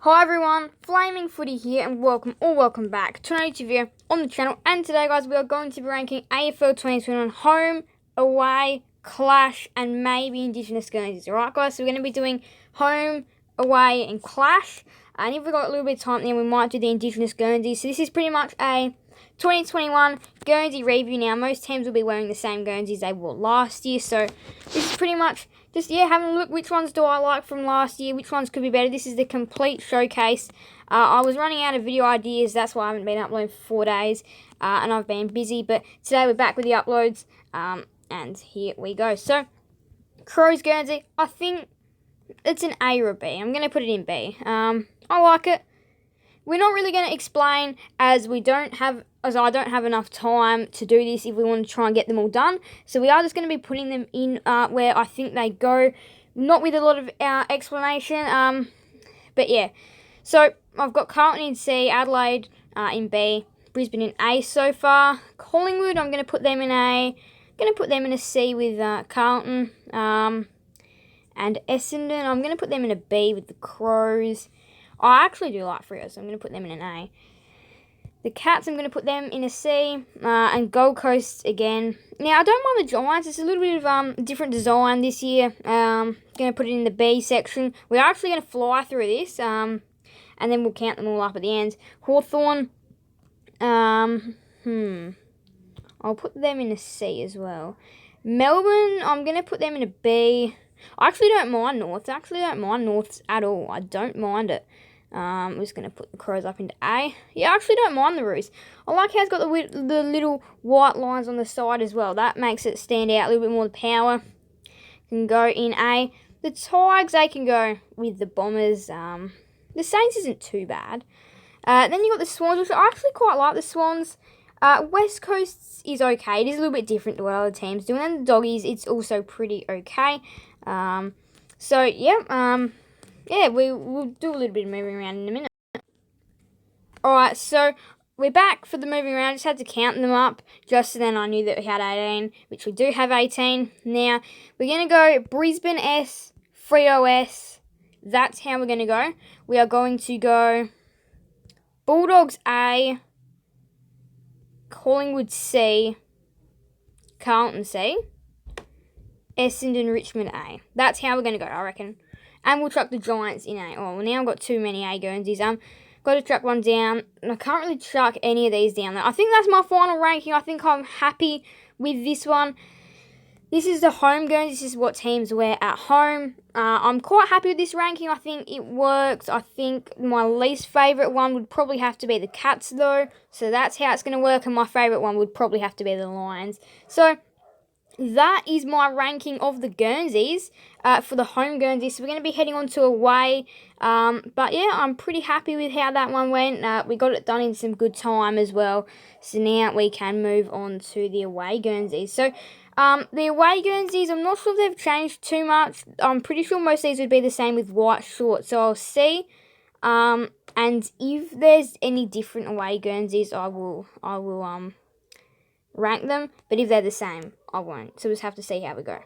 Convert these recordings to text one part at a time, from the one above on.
Hi everyone, Flaming Footy here and welcome back to another video on the channel. And today guys, we are going to be ranking AFL 2021 home, away, clash and maybe Indigenous Guernseys. Alright guys, so we're going to be doing home, away and clash. And if we've got a little bit of time then we might do the Indigenous Guernseys. So this is pretty much a 2021 Guernsey review. Now most teams will be wearing the same Guernseys they wore last year. So this is pretty much just, having a look, which ones do I like from last year, which ones could be better. This is the complete showcase. I was running out of video ideas, that's why I haven't been uploading for 4 days, and I've been busy, but today we're back with the uploads, and here we go. So, Crows Guernsey, I think it's an A or a B. I'm going to put it in B. I like it. We're not really going to explain as I don't have enough time to do this if we want to try and get them all done. So we are just going to be putting them in where I think they go, not with a lot of explanation. But yeah, so I've got Carlton in C, Adelaide in B, Brisbane in A so far. Collingwood, I'm going to put them in A. I'm going to put them in a C with Carlton. And Essendon, I'm going to put them in a B with the Crows. I actually do like Freo, so I'm going to put them in an A. The Cats, I'm going to put them in a C. And Gold Coast again. Now, I don't mind the Giants. It's a little bit of different design this year. Going to put it in the B section. We're actually going to fly through this. And then we'll count them all up at the end. Hawthorn. I'll put them in a C as well. Melbourne, I'm going to put them in a B. I actually don't mind Norths. At all. I don't mind it. I'm just going to put the Crows up into A. Yeah, I actually don't mind the Roos. I like how it's got the little white lines on the side as well. That makes it stand out a little bit more. The power can go in A. The Tigers, they can go with the Bombers. The Saints isn't too bad. Then you got the Swans, which I actually quite like the Swans. West Coast is okay. It is a little bit different to what other teams do. And then the Doggies, it's also pretty okay. So, yeah, we'll do a little bit of moving around in a minute. Alright, so we're back for the moving around. I just had to count them up just so then I knew that we had 18, which we do have 18. Now, we're going to go Brisbane S, Freo S. That's how we're going to go. We are going to go Bulldogs A, Collingwood C, Carlton C, Essendon Richmond A. That's how we're going to go, I reckon. And we'll chuck the Giants in A. Oh, well, now I've got too many A Guernseys. Got to chuck one down. And I can't really chuck any of these down there. I think that's my final ranking. I think I'm happy with this one. This is the home Guernsey. This is what teams wear at home. I'm quite happy with this ranking. I think it works. I think my least favourite one would probably have to be the Cats, though. So that's how it's going to work. And my favourite one would probably have to be the Lions. So that is my ranking of the Guernseys for the home Guernsey. So we're going to be heading on to away. But yeah, I'm pretty happy with how that one went. We got it done in some good time as well. So now we can move on to the away Guernseys. So the away Guernseys, I'm not sure if they've changed too much. I'm pretty sure most of these would be the same with white shorts. So I'll see. And if there's any different away Guernseys, I will rank them, but if they're the same, I won't. So we'll just have to see how we go.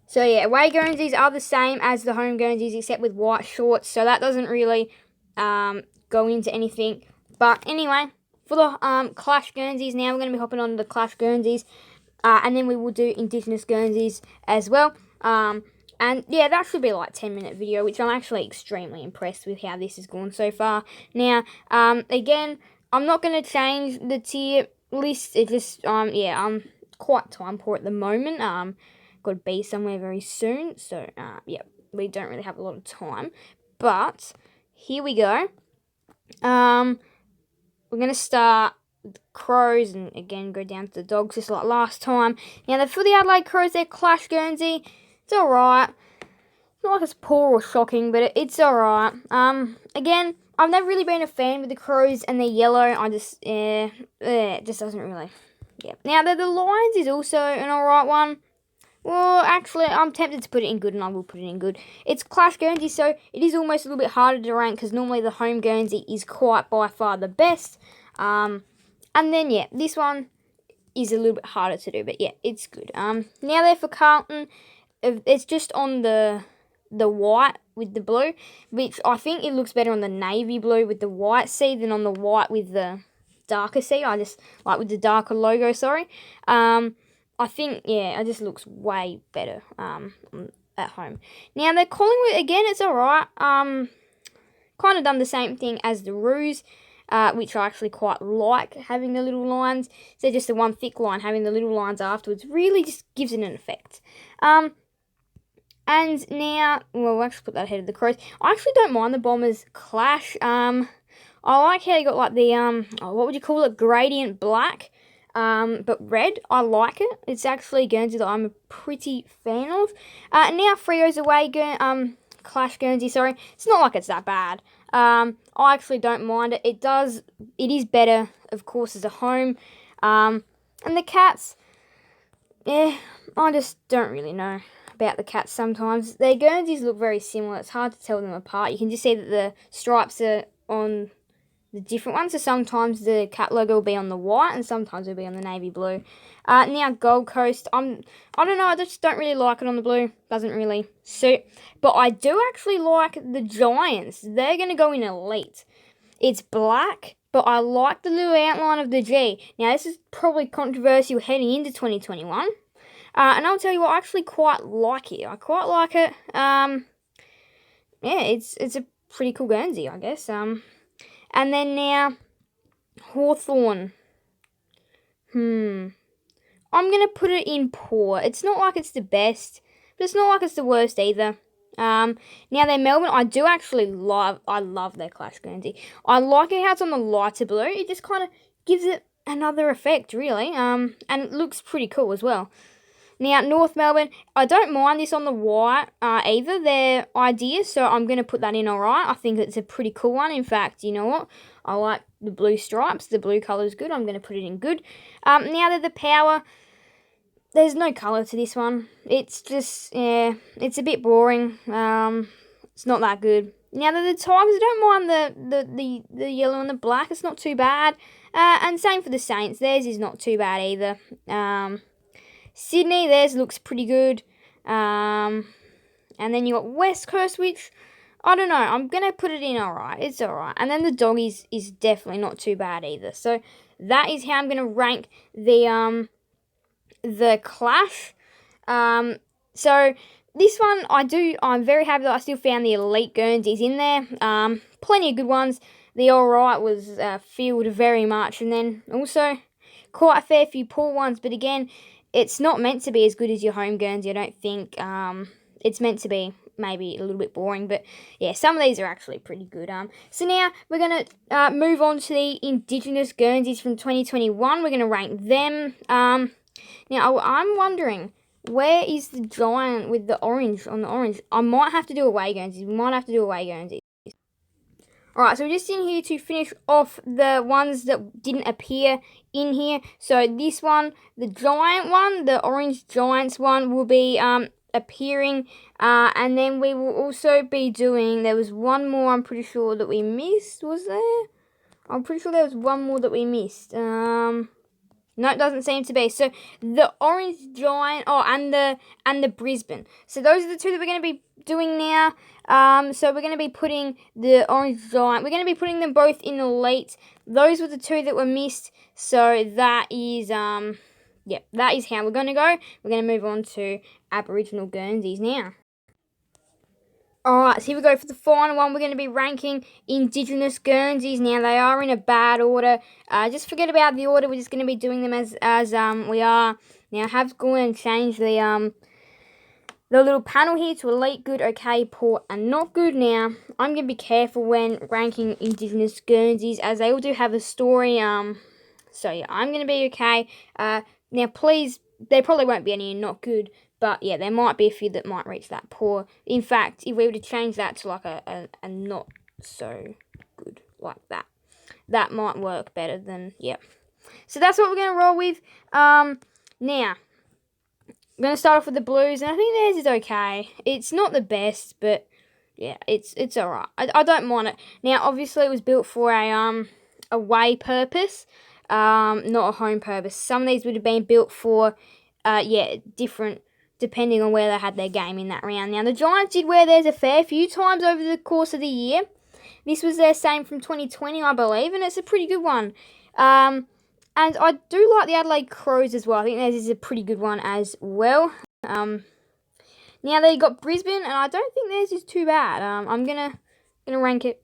So yeah, away Guernseys are the same as the home Guernseys, except with white shorts, so that doesn't really go into anything. But anyway, for the Clash Guernseys, now we're going to be hopping on to the Clash Guernseys, and then we will do Indigenous Guernseys as well. And yeah, that should be like a 10-minute video, which I'm actually extremely impressed with how this has gone so far. Now, again, I'm not going to change the tier list. It just I'm quite time poor at the moment. Got to be somewhere very soon, so yeah, we don't really have a lot of time. But here we go. We're gonna start with the Crows and again go down to the Dogs just like last time. Now for the Adelaide Crows, they're Clash Guernsey. It's alright. It's not like it's poor or shocking, but it's alright. Again, I've never really been a fan with the Crows and they're yellow. I just, it just doesn't really, yeah. Now, the Lions is also an alright one. Well, actually, I'm tempted to put it in good and I will put it in good. It's Clash Guernsey, so it is almost a little bit harder to rank because normally the home Guernsey is quite by far the best. And then, yeah, this one is a little bit harder to do, but yeah, it's good. Now there for Carlton, it's just on the white with the blue, which I think it looks better on the navy blue with the white C than on the white with the darker C. I just like with the darker logo, sorry. I think, yeah, it just looks way better at home. Now, the Collingwood, again, it's alright. Kind of done the same thing as the Roos, which I actually quite like, having the little lines. So just the one thick line, having the little lines afterwards, really just gives it an effect. And now, well, we'll actually put that ahead of the Crows. I actually don't mind the Bombers clash. I like how you got like the, what would you call it, gradient black, but red. I like it. It's actually Guernsey that I'm a pretty fan of. Now Freo's away, clash Guernsey, sorry. It's not like it's that bad. I actually don't mind it. It is better, of course, as a home. And the Cats, yeah, I just don't really know about the Cats sometimes. Their Guernseys look very similar. It's hard to tell them apart. You can just see that the stripes are on the different ones. So sometimes the cat logo will be on the white and sometimes it'll be on the navy blue. Now Gold Coast, I don't know, I just don't really like it on the blue. Doesn't really suit. But I do actually like the Giants. They're going to go in elite. It's black, but I like the little outline of the G. Now this is probably controversial heading into 2021. And I'll tell you what, I actually quite like it. I quite like it. Yeah, it's a pretty cool Guernsey, I guess. And then now, Hawthorn. I'm going to put it in poor. It's not like it's the best, but it's not like it's the worst either. Now, their Melbourne, I do actually love their Clash Guernsey. I like it how it's on the lighter blue. It just kind of gives it another effect, really. And it looks pretty cool as well. Now, North Melbourne, I don't mind this on the white either. They're ideas, so I'm going to put that in alright. I think it's a pretty cool one. In fact, you know what? I like the blue stripes. The blue colour is good. I'm going to put it in good. Now that the Power, there's no colour to this one. It's just, yeah, it's a bit boring. It's not that good. Now that the Tigers, I don't mind the yellow and the black. It's not too bad. And same for the Saints. Theirs is not too bad either. Sydney, theirs looks pretty good. And then you got West Coast, which, I don't know, I'm going to put it in alright. It's alright. And then the Doggies is definitely not too bad either. So that is how I'm going to rank the Clash. So this one, I'm very happy that I still found the elite Guernseys in there. Plenty of good ones. The alright was filled very much. And then also quite a fair few poor ones. But again, it's not meant to be as good as your home Guernsey, I don't think. It's meant to be maybe a little bit boring, but yeah, some of these are actually pretty good. So now we're going to move on to the Indigenous Guernseys from 2021. We're going to rank them. Now, I'm wondering, where is the giant with the orange on the orange? I might have to do away Guernseys. We might have to do away Guernseys. Alright, so we're just in here to finish off the ones that didn't appear in here. So this one, the giant one, the orange Giants one will be appearing. And then we will also be doing, there was one more I'm pretty sure that we missed, was there? I'm pretty sure there was one more that we missed. No, it doesn't seem to be. So the orange giant, and the Brisbane. So those are the two that we're going to be doing now. So we're going to be putting the orange giant. We're going to be putting them both in elite. Those were the two that were missed. So that is that is how we're going to go. We're going to move on to Aboriginal Guernseys now. Alright, so here we go for the final one. We're going to be ranking Indigenous Guernseys. Now, they are in a bad order. Just forget about the order. We're just going to be doing them as we are. Now, I have gone and changed the little panel here to elite, good, okay, poor, and not good. Now, I'm going to be careful when ranking Indigenous Guernseys, as they all do have a story. So, yeah, I'm going to be okay. Now, please, there probably won't be any not good. But, yeah, there might be a few that might reach that poor. In fact, if we were to change that to, like, a not so good like that, that might work better than, yeah. So that's what we're going to roll with. Now, I'm going to start off with the Blues, and I think theirs is okay. It's not the best, but, yeah, it's alright. I don't mind it. Now, obviously, it was built for a away purpose, not a home purpose. Some of these would have been built for, different depending on where they had their game in that round. Now, the Giants did wear theirs a fair few times over the course of the year. This was their same from 2020, I believe, and it's a pretty good one. And I do like the Adelaide Crows as well. I think theirs is a pretty good one as well. Now they got Brisbane, and I don't think theirs is too bad. I'm gonna rank it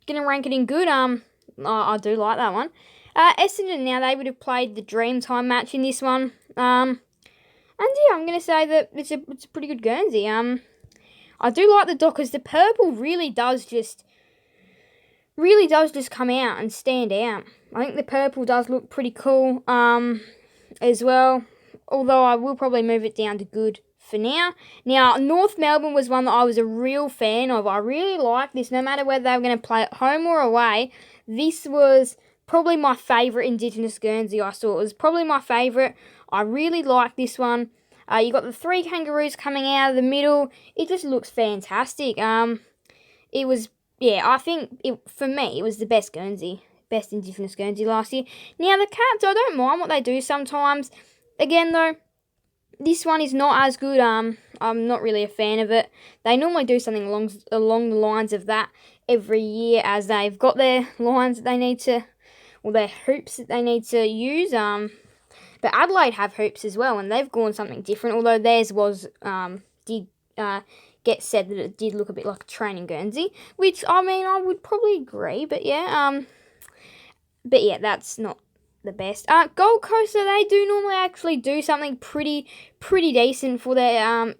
in good. I do like that one. Essendon, now they would have played the Dreamtime match in this one. And yeah, I'm gonna say that it's a pretty good Guernsey. I do like the Dockers. The purple really does just come out and stand out. I think the purple does look pretty cool. As well. Although I will probably move it down to good for now. Now, North Melbourne was one that I was a real fan of. I really liked this, no matter whether they were going to play at home or away. This was probably my favourite Indigenous Guernsey I saw. It was probably my favourite. I really liked this one. You got the 3 kangaroos coming out of the middle. It just looks fantastic. It was, yeah, I think, for me, it was the best Guernsey. Best Indigenous Guernsey last year. Now, the Cats, I don't mind what they do sometimes. Again, though, this one is not as good. I'm not really a fan of it. They normally do something along the lines of that every year, as they've got their lines that they need to, or their hoops that they need to use. But Adelaide have hoops as well, and they've gone something different. Although theirs was did get said that it did look a bit like a training Guernsey, which I mean I would probably agree. But yeah, that's not the best. Gold Coast, so they do normally actually do something pretty decent for their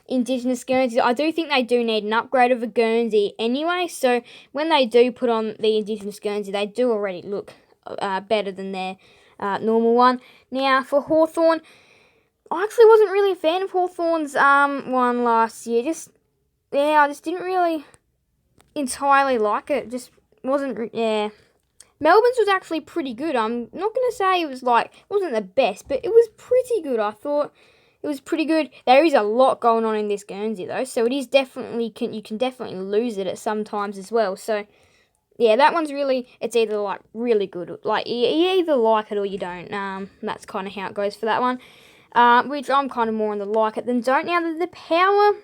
Indigenous Guernsey. I do think they do need an upgrade of a Guernsey anyway, so when they do put on the Indigenous Guernsey, they do already look better than their normal one. Now, for Hawthorn, I actually wasn't really a fan of Hawthorn's one last year. I just didn't really entirely like it. Just wasn't, yeah. Melbourne's was actually pretty good. I'm not going to say it wasn't the best, but it was pretty good. I thought it was pretty good. There is a lot going on in this Guernsey, though, so it is definitely, you can definitely lose it at some times as well. So, yeah, that one's really, it's either, really good. You either like it or you don't. That's kind of how it goes for that one, which I'm kind of more on the like it than don't. Now, the Power,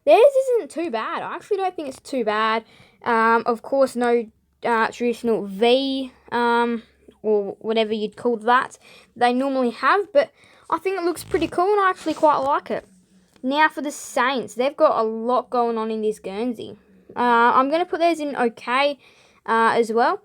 theirs isn't too bad. I actually don't think it's too bad. Of course, no traditional V, or whatever you'd call that, they normally have, but I think it looks pretty cool, and I actually quite like it. Now for the Saints, they've got a lot going on in this Guernsey. I'm going to put theirs in okay, as well.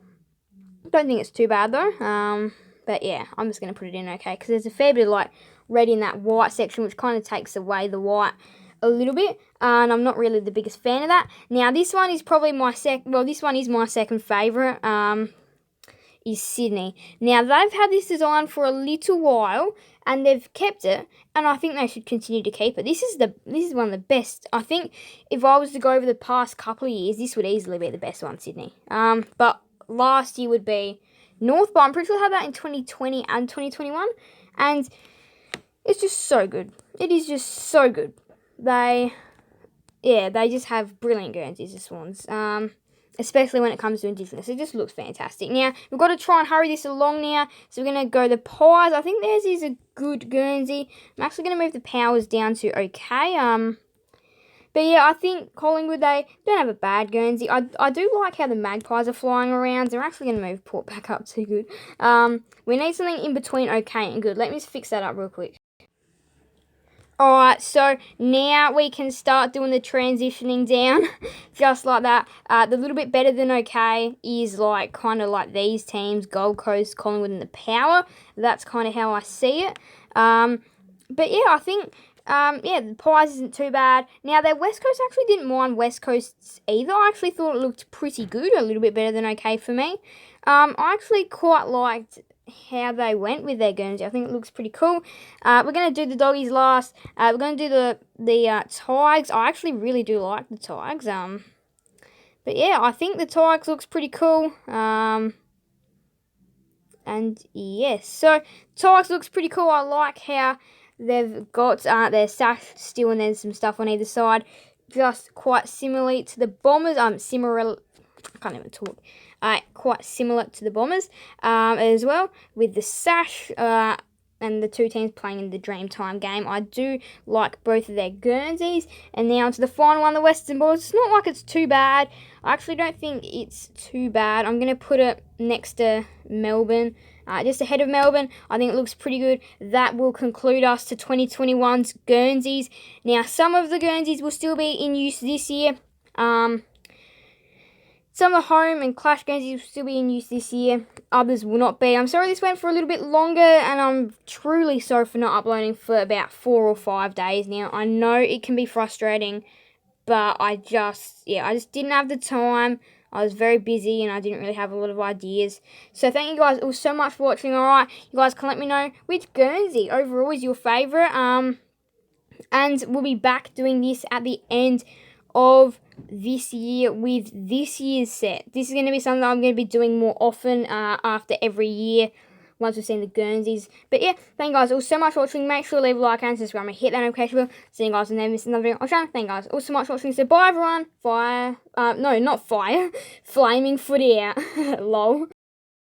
Don't think it's too bad, though, but yeah, I'm just going to put it in okay, because there's a fair bit of, red in that white section, which kind of takes away the white a little bit, and I'm not really the biggest fan of that. Now, this one is probably my second favourite, is Sydney. Now, they've had this design for a little while, and they've kept it, and I think they should continue to keep it. This is one of the best. I think if I was to go over the past couple of years, this would easily be the best one, Sydney. But last year would be North, but I'm pretty sure I had that in 2020 and 2021, and it's just so good. It is just so good. They just have brilliant Guernseys, the Swans, especially when it comes to Indigenous. It just looks fantastic. Now, we've got to try and hurry this along now, so we're going to go the Pies. I think theirs is a good Guernsey. I'm actually going to move the Powers down to okay. But yeah, I think Collingwood, they don't have a bad Guernsey. I do like how the Magpies are flying around. They're actually going to move Port back up to good. We need something in between okay and good. Let me just fix that up real quick. Alright, so now we can start doing the transitioning down, just like that. The little bit better than okay is kind of like these teams, Gold Coast, Collingwood, and the Power. That's kind of how I see it. But yeah, I think, the Pies isn't too bad. Now, their West Coast, I actually didn't mind West Coasts either. I actually thought it looked pretty good, a little bit better than okay for me. I actually quite liked how they went with their Guernsey. I think it looks pretty cool. We're going to do the Doggies last. We're going to do the Tigers. I actually really do like the Tigers. But yeah, I think the Tigers looks pretty cool. And yes, so Tigers looks pretty cool. I like how they've got their sash still, and there's some stuff on either side, just quite similarly to the Bombers. I can't even talk. Quite similar to the Bombers as well, with the sash and the two teams playing in the Dreamtime game. I do like both of their Guernseys. And now to the final one, the Western Bulldogs. It's not like it's too bad. I actually don't think it's too bad. I'm going to put it next to Melbourne. Just ahead of Melbourne. I think it looks pretty good. That will conclude us to 2021's Guernseys. Now, some of the Guernseys will still be in use this year. Some of the home and Clash Guernseys will still be in use this year. Others will not be. I'm sorry this went for a little bit longer, and I'm truly sorry for not uploading for about 4 or 5 days now. I know it can be frustrating, but I just didn't have the time. I was very busy, and I didn't really have a lot of ideas. So thank you guys all so much for watching. Alright, you guys can let me know which Guernsey overall is your favourite. And we'll be back doing this at the end of this year with this year's set. This is going to be something I'm going to be doing more often after every year once we've seen the Guernseys. But yeah, thank you guys all so much for watching. Make sure to leave a like and subscribe and hit that notification bell. See you guys and never miss another video on the channel. Thank you guys all so much for watching. So bye everyone. Fire. No, not fire. Flaming footy out. Lol.